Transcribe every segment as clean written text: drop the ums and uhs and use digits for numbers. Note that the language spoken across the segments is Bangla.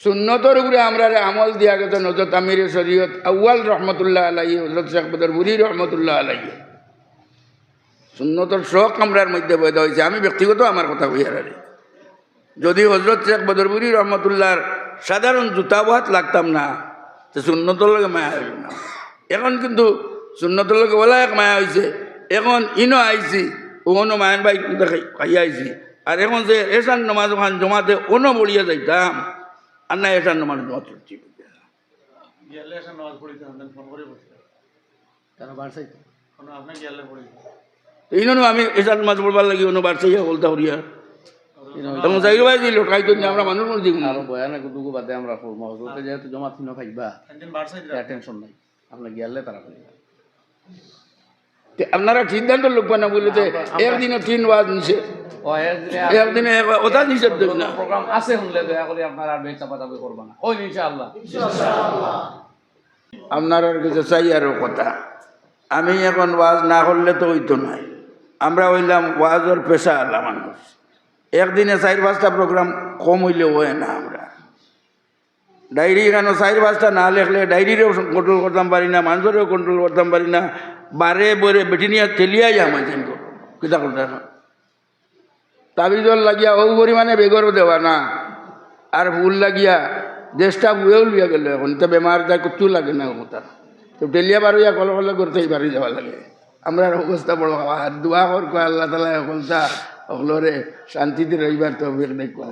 সুন্নতর উপরে আমরা আমল দিয়া গেছেন হজরত আমির শরীয়ত আউয়াল রহমতুল্লাহ আলাইহি, হজরত শেখ বদরপুরি রহমতুল্লাহ আলাইহি। সুন্নতর শখ আমরার মধ্যে বৈধ হয়েছে। আমি ব্যক্তিগত আমার কথা কইয়ার আরে যদি হজরত শেখ বদরপুরি রহমতুল্লাহর সাধারণ জুতাবাত লাগতাম না তো সুন্নতর লগে মায়া হইল না। এখন কিন্তু সুন্নতর লগে ওলা এক মায়া হয়েছে। এখন ইনো আইছি ওনো মায়ান ভাই খাইয়া আইছি। আর এখন যে এসান নমাজ ওখান জমাতে অন্য বলিয়া যাইতাম আর না এসান নমাজ জমা চলছি ইনো আমি এসান নমাজ পড়বার লাগি অন্য বাড়ছাইয়া বলতে হরিয়া তখন চাইল ভাই দিল খাইতো না আমরা মানুষ মনে দিব আরো বয়ানে দুগু বাদে আমরা মহজতে যেহেতু জমা থিনো খাইবা টেনশন নাই আপনার গিয়ালে তারা আপনারা সিদ্ধান্ত লোক না বললে যে একদিনে 3 ওয়াজ নিছে একদিনে ওটা নিষেধ দেব না। প্রোগ্রাম আছে শুনলে দয়া করে আপনারা আর বেচাপা চাপি করবা না ওই ইনশাআল্লাহ আপনার কাছে চাই আরো কথা। আমি এখন ওয়াজ না করলে তো হইতো নাই। আমরা হইলাম ওয়াজের পেশা আলা মানুষ। একদিনে 4-5টা প্রোগ্রাম কম হইলে হয় না। আমরা ডায়েরি কেন 4-5টা না লেখলে ডায়েরিরেও কন্ট্রোল করতাম পারি না, মানুষেরও কন্ট্রোল করতাম পারি না। বারে বরে বেটি নিয়ে তেলিয়াই আমাদের কিতা করতে তাবিজল লাগিয়া ও পরিমাণে বেগরও দেওয়া না আর ভুল লাগিয়া দেশটা বুয়েও লিয়া গেল। এখন তো বেমার যায় কিচ্ছু লাগে না কথা তো টেলিয়া বারুইয়া কল কলে করতেই পারি যাওয়া লাগে। আমরা অবস্থা বড় দোয়া কর কয় আল্লাহ তালা সকলটা সকলরে শান্তিতে রইবার তো দেখো।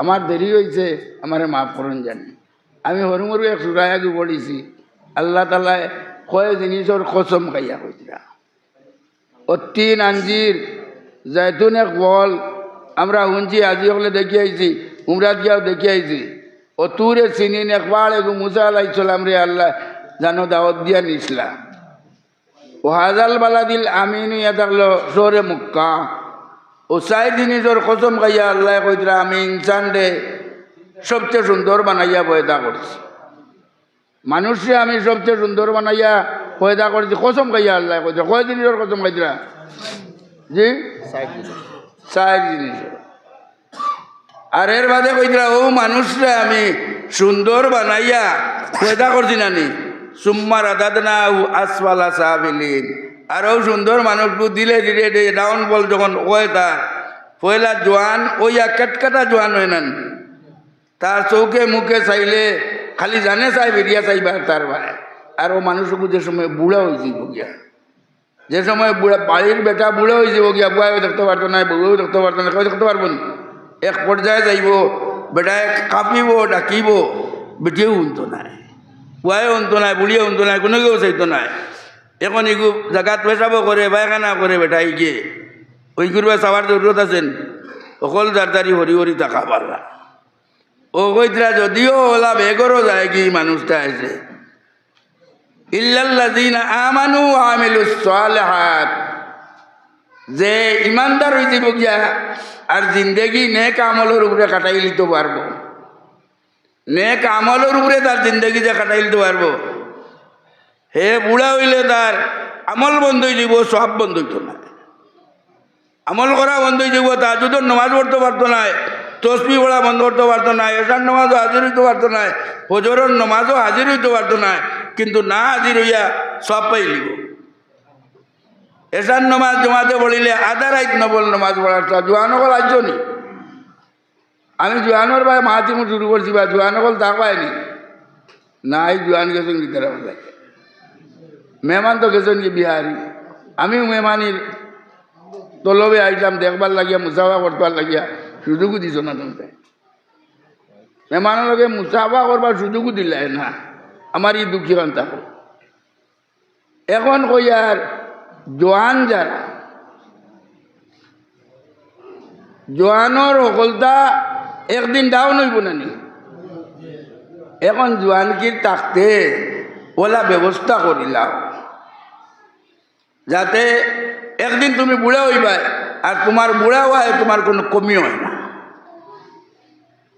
আমার দেরি হয়েছে আমারে মাফ করুন জানি। আমি হরুমরু এক সুরায়াগু পড়িছি আল্লাহ তালায় কয় জিনিসের কসম খাইয়া কইরা অত্তিন আঞ্জির জৈতুন এক বল আমরা শুনছি আজি হলে দেখি আইছি উমরাত গিয়াও দেখি আইছি অতুরে চিনিন একবার এগু মুসা আলাইসালাম রে আল্লাহ জানো দাওয়াত দিয়া নিসলা ও হাজাল বালাদিল আমিনু ইয়া থাকলো সরে মুক্কা ও 4 জিনিসের কসম খাইয়া আল্লাহ কইরা আমি ইনসান রে সবচেয়ে সুন্দর বানাইয়া পয়দা করছি। মানুষে আমি সবচেয়ে সুন্দর বানাইয়া পয়দা করছি কসম খাইয়া আল্লাহ কইরা। কয় জিনিসের কসম খাইরা? জি 4 জিনিস। আর এর বাদে কইরা ও মানুষরা আমি সুন্দর বানাইয়া পয়দা করছি নানি সুম্মা রাদাদনা আসফালা সাফিলিন। আর ও সুন্দর মানুষকে দিলে ধীরে ডাউন বল যখন ওই তার পয়লা জোয়ান ওইয়া কেটকাটা জোয়ান হয় না তার চৌকে মুখে চাইলে খালি জানে চাই বেরিয়া চাইবার তার ভাই। আর ও মানুষকে যে সময় বুড়া হয়েছে গিয়া যে সময় বুড়া বাড়ির বেটা বুড়া হয়েছে গিয়া বুয়াও দেখতে পারতো না বউও দেখতে পারতো না কেউ দেখতে পারবো না। এক পর্যায়ে যাইব বেটায় কাঁপিব ডাকিব বেটিও উনতো নাই বুয়াও উনতো নাই বুড়িও উনতো নাই কোনো কেউ চাইতো নাই। এখন এগু জায়গা পেশাবো করে পায়খানা করে বেটাই গিয়ে ওই করবা চাওয়ার জরুরত আছেন অকল দারদারি হরি হরি টাকা পারলা ও কইতরা যদিও ওলা বেগরও যায় কি মানুষটা আছে ইল্লাল্লাযীনা আমানু ওয়া আমিলুস সালিহাত যে ইমানদার হইতে গিয়া আর জিন্দেগি নেক আমলের উপরে কাটাই লিতে পারবো। নেক আমলের উপরে তার জিন্দেগি যে কাটাই লিতে পারবো। হে বুড়া হইলে তার আমল বন্ধ হয়ে যাব, সব বন্ধ হইতো না। আমল করা বন্ধ হয়ে যাব, তাহাজ্জুদের নামাজ পড়তে পারতো না, তসবিহ পড়া বন্ধ করতে পারতো না, এশার নামাজও হাজির হইতে পারতো না, ফজরের নামাজও হাজির হইতে পারতো না। কিন্তু না হাজির হইয়া সব পাই লিব। এশার নামাজ জমাতে পড়িলে আধা রাত নবল নামাজ পড়ার জোয়ানকল আসছো নি? আমি জোয়ানোর ভাই মাহাতিমু শুরু করছি বা জোয়ানকল তা পাইনি না। এই জোয়ান গেছেন ভিতরে লাগে মেহমান তো গেছেন কি বিহারি। আমিও মেহমানির তলবে আইলাম দেখবার লাগিয়া মুসাফা করবার লাগিয়া সুযোগও দিছ না তুমি। মেহমানের লগে মুসাফা করবার সুযোগও দিলাই না। আমার এই দুঃখী কান থাকো। এখন কই আর জোয়ান যারা জোয়ানোর সকলতা একদিন ডাউন হইব না নি। এখন জোয়ানকির থাকতে ওলা ব্যবস্থা করিলাম যাতে একদিন তুমি বুড়া হইবা আর তোমার বুড়া হয় তোমার কোনো কমি হয় না।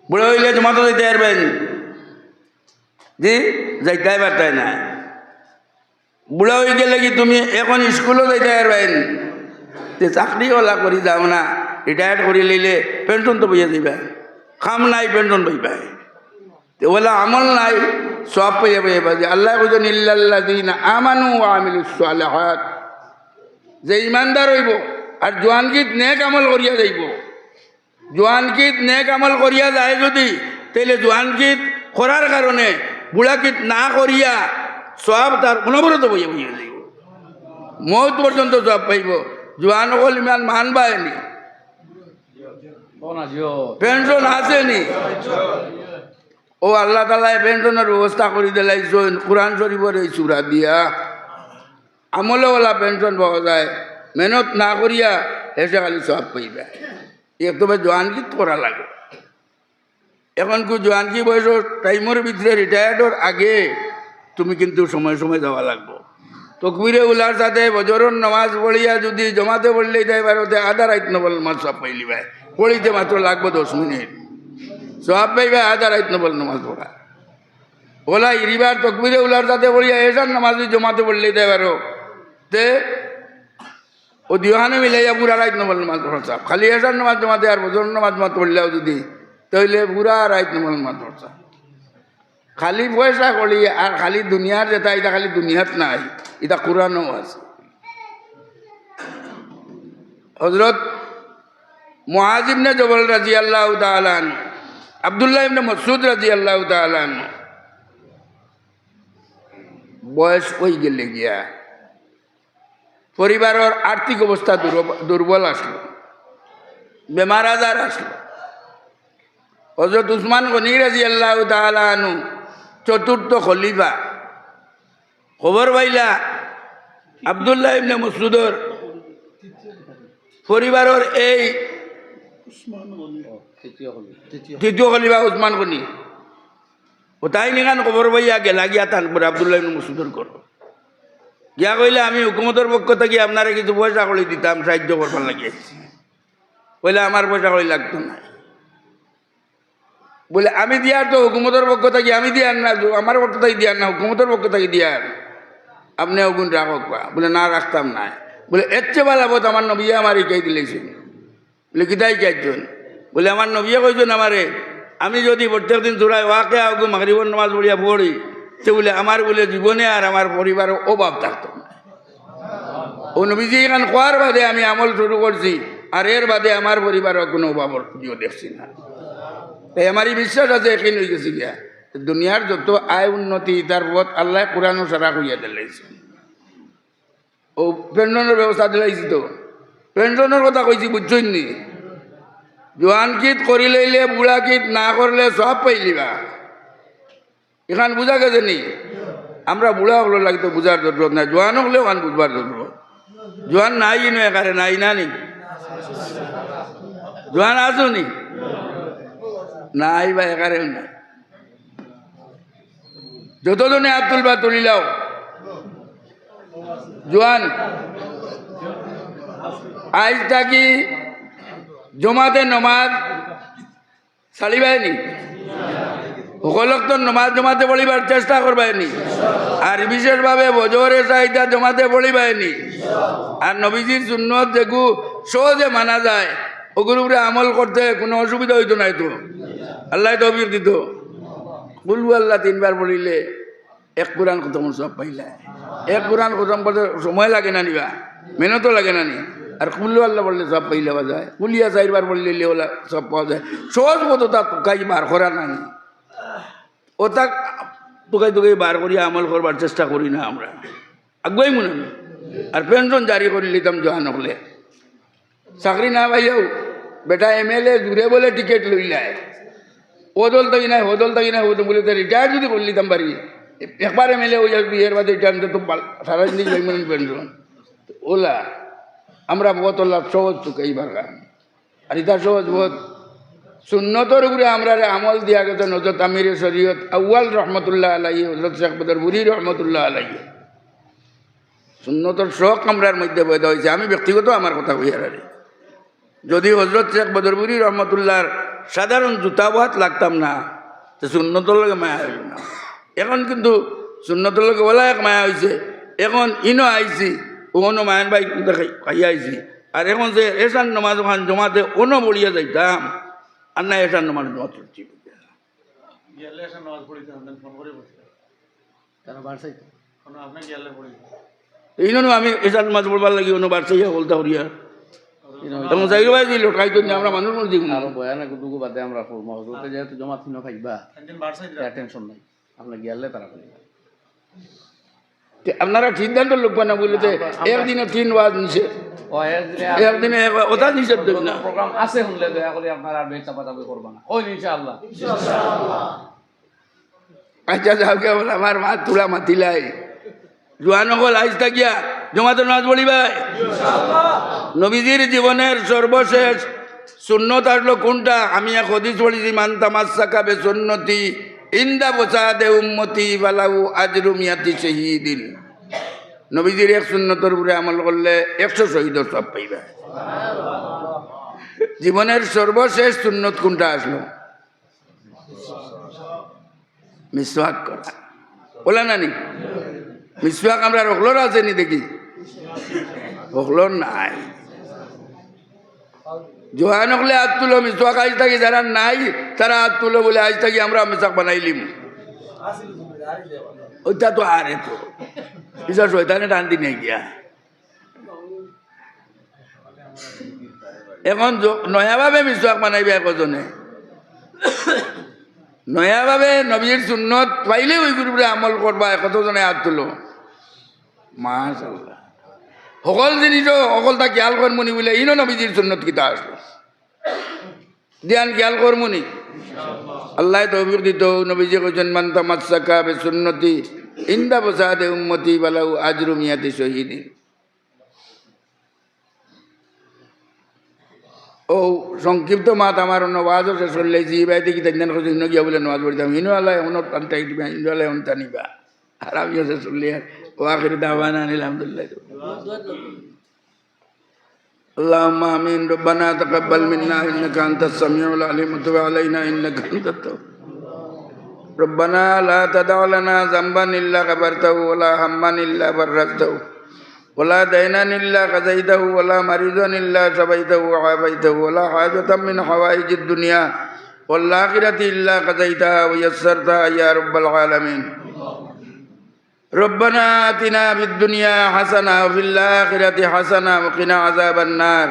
বুড়া হইলে তোমার তো যাইতে পারবেন জি যাইতে পারতাই না। বুড়া হয়ে গেলে কি তুমি এখন স্কুলও যাইতে পারবেন যে চাকরিওয়ালা করি যাও না, রিটায়ার্ড করে লইলে পেনশন তো বইয়া যাইবা, কাম নাই পেনশন বইবা। তো ওলা আমল নাই সব পেয়ে যাবে যে আল্লাহ কইছেন ইল্লাল্লাযীনা আমানু ওয়া আমিলুস সালিহাত, যে ইমানদার হইব আর জোয়ানকিত নেক আমল করিয়া যাইব। জোয়ানকিত নেক আমল করিয়া যায় যদি, তাইলে জোয়ানকিত করার কারণে বুড়াকিত না করিয়া সব তার অনবরত বইয়া বইয়া যাইব, মৌত পর্যন্ত সব পাইব। জোয়ান হল ইমান মানবায়নি, পেনশন আসেনি। ও আল্লাহ তাআলা পেনশনের ব্যবস্থা করে দিলাইছেন কোরআন শরীফের এই সূরা দিয়া। আমলওয়ালা পেনশন পাওয়া যায়, মেহনত না করিয়া এসে খালি সব পাইবে। তবে জোয়ানকি করা লাগে। এখন কি জোয়ানকি বয়স টাইমের ভিতরে রিটায়ার্ডর আগে তুমি কিন্তু সময় সময় যাওয়া লাগবে। তকবিরে উলার সাথে বজরর নামাজ পড়িয়া যদি জমাতে পড়লেই তাই ভারতে আধা রাত নবল নামাজ সব পাইলি ভাই, পড়িতে মাত্র লাগবে 10 মিনিট, সব পাইবে আধা রাত নবল নামাজ পড়া। ওলা ইরিবার তকবিরে উলার সাথে পড়িয়া এসার নামাজ জমাতে পড়লেই তাই পারো তে ও দিওহানে মিলাইয়া পুরা রাত নবল নামাজ পড়া। খালি এসার নামাজ জমাতে আর বজর নামাজ জমাতে পড়লেও যদি তাইলে পুরা রাত নবল নামাজ পড়া। খালি পয়সা করি আর খালি দুনিয়ার যেটা, এটা খালি দুনিয়াত নাই, এটা কোরআনও আছে। হযরত মুআয ইবনে জবল রাদিয়াল্লাহু তাআলা আনহু, আব্দুল্লাহ ইবনে মাসউদ রাদিয়াল্লাহু তাআলা আনহু বয়স হয়ে গেলে গিয়া পরিবারের আর্থিক অবস্থা দুর্বল আসলো, বেমার আজার আসলো। হযরত উসমান গনি রাদিয়াল্লাহু তাআলা আনহু চতুর্থ খলিফা খবর পাইলা আব্দুল্লাহ ইবনে মাসউদর পরিবারের এই তৃতীয় খলিফা উসমান গনি ও তাই নিখান খবর পাইয়া গেলা গিয়া তার পরে আব্দুল্লাহ ইবনে মাসউদর করো গিয়া কইলে আমি হুকুমতের পক্ষ থেকে আপনারা কিছু পয়সা করে দিতাম সাহায্য করবার লাগে। বলে আমার পয়সা করে লাগতো না। বলে আমি দিয়ার তো হুকুমতের পক্ষ থেকে আমি দিয়ার না, আমার পক্ষ থেকে দিয়ার না, হুকুমতের পক্ষ থেকে দিয়ার, আপনি ওগুন রাখক। বলে না রাখতাম না। বলে এর চেয়ে ভালো বোধ আমার নবী আমার কে দিলেছেন। বলে কিতাই চাইছেন? বলে আমার নবীয়ে কইছেন আমারে আমি যদি প্রত্যেক দিন চূড়ায় ওয়াকে আগুন মাগরিবর নামাজ পড়িয়া পড়ি তো বলে আমার বলে জীবনে আর আমার পরিবারের অভাব থাকতো না। ও নবীজি এখান খোয়ার বাদে আমি আমল শুরু করছি, আর এর বাদে আমার পরিবারের কোনো অভাব দেখছি না। তাই আমারই বিশ্বাস আছে এখানে হয়ে গেছি গিয়া দুনিয়ার যত আয় উন্নতি তার পথ আল্লাহ কোরআন সারা করিয়া দিলাইছে। ও পেনশনের ব্যবস্থা দিলাইছি, তো পেনশনের কথা কইছি বুঝছই নি। জোয়ান কিত করি লইলে বুড়া কিত না করলে সব পাইলিবা। এখান বুঝা গেছে নি? আমরা বুড়া হলো লাগতো বুঝার জরুরত নাই, জোয়ান হলেও খান বুঝবার জরুরত। জোয়ান নাই নো একারে নাই না নি? জোয়ান আছো নি? নাই বা একারে নাই। যতজনে হাত তুলবা তুলিলাও। জোয়ান আজ থাকি জমাতে নমাজ ছাড়িবাইনি, সকলক তো নমাজ জমাতে পড়িবার চেষ্টা করবাইনি, আর বিশেষভাবে বজরে চাহিদা জমাতে পড়িবাইনি। আর নবীজির সুন্নত যেগু সহজে মানা যায় ওগুলোর উপরে আমল করতে কোনো অসুবিধা হইতো নাই। তো আল্লাহ তৌফিক দিত। কুলু আল্লাহ 3 বার পড়িলে এক কোরআন খতম সব পাইলা। এক কোরআন খতম করতে সময় লাগে না নিবা, মেহনতও লাগে না নি। আর কুল্লু আল্লাহ বললে সব পাইলে পাওয়া যায়, কুলিয়া 4 বার পড়লে ওলা সব পাওয়া যায়। সহজ মতো তা টুকাই বার করা না নি, ও তা টুকাই টুকাই বার করিয়া আমল করবার চেষ্টা করি না আমরা, আগুয়াই মনে নেই। আর পেনশন জারি করে নিতাম জোয়ান হলে, চাকরি না পাইলেও বেটা MLA দূরে বলে টিকিট লইলায়, ও দল থাকি নাই ও দল থাকি নাই ও তো বলে রিটায়ার যদি করে নিতাম পারি, একবার MLA হয়ে যাবে এর বাদে রিটায়ার তো সারা জিনিস পেনশন ওলা। আমরা বহুত লাভ সহজ চুকে এইবার গান। আর এটা সহজ বহুত সুন্নতর উপরে আমরা আমল দিয়া গেছে। হযরত আমির শরীয়ত আউয়াল রহমতুল্লাহ আলাইহি, হযরত শেখ বদরপুরি রহমতুল্লাহ আলাইহি সুন্নতর শখ আমরার মধ্যে পয়দা হয়েছে। আমি ব্যক্তিগত আমার কথা কইয়ার আরে যদি হযরত শেখ বদরপুরি রহমতুল্লাহর সাধারণ জুতাবাত লাগতাম না তো সুন্নতর লগে মায়া হইল না। এখন কিন্তু সুন্নতর লগে ওলা এক মায়া হয়েছে। এখন ইনো আইছি ওনো মায়ান ভাই খাইয়া আইছি। আর এখন যে এসান নমাজ ওখান জমাতে অন্য বলিয়া যাইতাম আর না এসান নমাজ জমা চলছি। কেন বাড়ছে এই জন্য আমি এসার মাছ পড়বার লাগি অন্য বাড়ছে বলতে হরিয়া তখন চাইল ভাই দিল ট্রাই করি আমরা মানুষ মনে দিই আরো বয়ান দুগু বাদে আমরা মহজতে যেহেতু জমা থিনো খাইবা টেনশন নাই আপনার গেলে তারা বলিবা আপনারা সিদ্ধান্ত লোক না বলতে একদিনে 3 ওয়াজ নিছে একদিনে ওটা নিষেধ দেব না প্রোগ্রাম আছে শুনলে দয়া করে আপনারা আর বেচা পাতাবি করবা না ওই ইনশাআল্লাহ আচ্ছা যাও কে বলে আমার মা তুলা মাতিলাই জোয়ান হল আইজ থাকিয়া জমাতে নাচ বলিবাই নবীজির জীবনের সর্বশেষ সুন্নত আসলো কোনটা আমি এক হদিস পড়েছি মান্তামাসাকা বে সুন্নতি ইন্দা বসাদে উম্মতি বালাউ আজরু মিয়াতি শহীদিন নবীজির এক সুন্নতর উপরে আমল করলে 100 শহীদের সব পাইবা জীবনের সর্বশেষ সুন্নত কোনটা আসলো মিসওয়াক করা বলা না নি মিসওয়াক আমরা রখলোর আছে নি দেখি রখলোর নাই জোয়ান হলে হাত তুলো মিসওয়াক আজ থাকি যারা নাই তারা হাত তুলো বলে আজ থাকি আমরা মিসওয়াক বানাইলিম ওইটা তো আরে তো পিছার শয়তানে টানতি নেই গিয়া এখন নয়াভাবে মিসওয়াক বানাইবে একজনে নয়াভাবে নবীর সুন্নত পাইলে ওই গ্রুপে আমল করবা কতজনে হাত তুলো মাশাআল্লাহ সকল জিনিসও অকলটা খেয়াল করমুনি বলে ইনো নবীজির সুন্নত কিতা আসলো ধ্যান খেয়াল করমুনি আল্লাহ তৌফিক দিত নবীজি কইছেন মান তামাসসাকা বে সুন্নতি ইন্দা বসাদে উম্মতি বালাউ আজরু মিয়াতি শহীদিন ও সংক্ষিপ্ত মাত আমার নওয়াজও শেষ করলে জি বাইতে কি তাই কথা ইনো গিয়া বলে নওয়াজ পড়িতাম ইনো আল্লাহ এমন টানটা দিবা ইনো আল্লাহ এমন টানিবা আর আমিও শেষ করলে ও আখির দাওয়ানা আলহামদুলিল্লাহ اللهم آمين ربنا تقبل منا إنك أنت السميع العليم وتب علينا إنك أنت التواب ربنا لا تدع لنا ذنبا إلا غفرته ولا هما إلا فرجته ولا دينا إلا قضيته ولا مريضا إلا شفيته وعافيته ولا حاجة من حوائج الدنيا والآخرة إلا قضيتها ويسرتها يا رب العالمين ربنا آتنا في الدنيا حسنة وفي الآخرة حسنة وقنا عذاب النار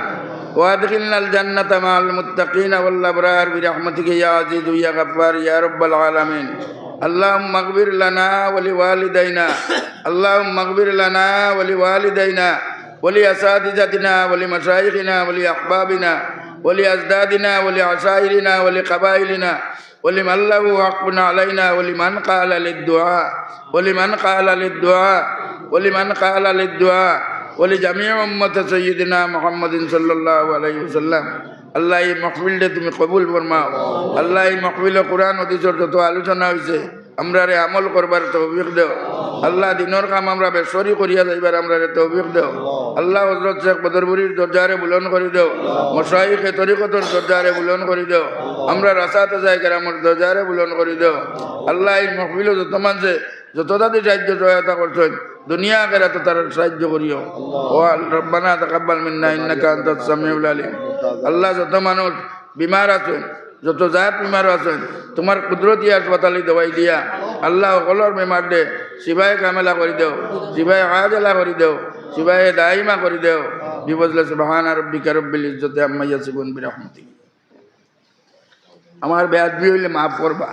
وادخلنا الجنة مع المتقين والأبرار برحمتك يا عزيز يا غفار يا رب العالمين اللهم اغفر لنا ولوالدينا اللهم اغفر لنا ولوالدينا ولأساتذتنا ولمشايخنا ولأحبابنا ولأجدادنا ولعشائرنا ولقبائلنا ولمن له حق علينا ولمن قال للدعاء ولمن قال للدعاء ولجميع أمة سيدنا محمد صلى الله عليه وسلم আল্লাহ এই মাহফিলটা তুমি কবুল ফরমাও আল্লাহ এই মাহফিলে কোরআন হাদিসের যত আলোচনা হয়েছে আমরা রে আমল করবার তৌফিক দাও আল্লাহ দিনের কাম আমরা বেসরি করিয়া যাইবার আমরা রে তৌফিক দাও আল্লাহ হযরত শেখ বদরপুরীর দরজারে বুলন্দ করে দাও মশাইখে তরিকতের দরজারে বুলন্দ করে দাও আমরা রাসাতে যাই কেরামর দরজারে বুলন্দ করে দাও আল্লাহ এই মাহফিলে যত মানুষে যত তাদের সাহায্য সহায়তা করছেন দুনিয়া আখিরাতে তার সাহায্য করিও ও রব্বানা তাকাব্বাল মিন্না ইন্নাকা আনতাস সামিউল আলিম আল্লাহ যত মানুষ বিমার আছেন যত জাত বিমার আছেন তোমার কুদরতি হাসপাতালে দবাই দিয়া আল্লাহ সকলের বেমার দে শিবায় কামেলা করে দেও শিবায় আজলা করে দেও শিবায় দাইমা করে দেও বিবজলে সুবহান রাব্বিকা রব্বিল ইজ্জতি আম্মা ইয়াসিফুন বিরহমাতিক আমার বেয়াদবি হইলে মাফ করবা।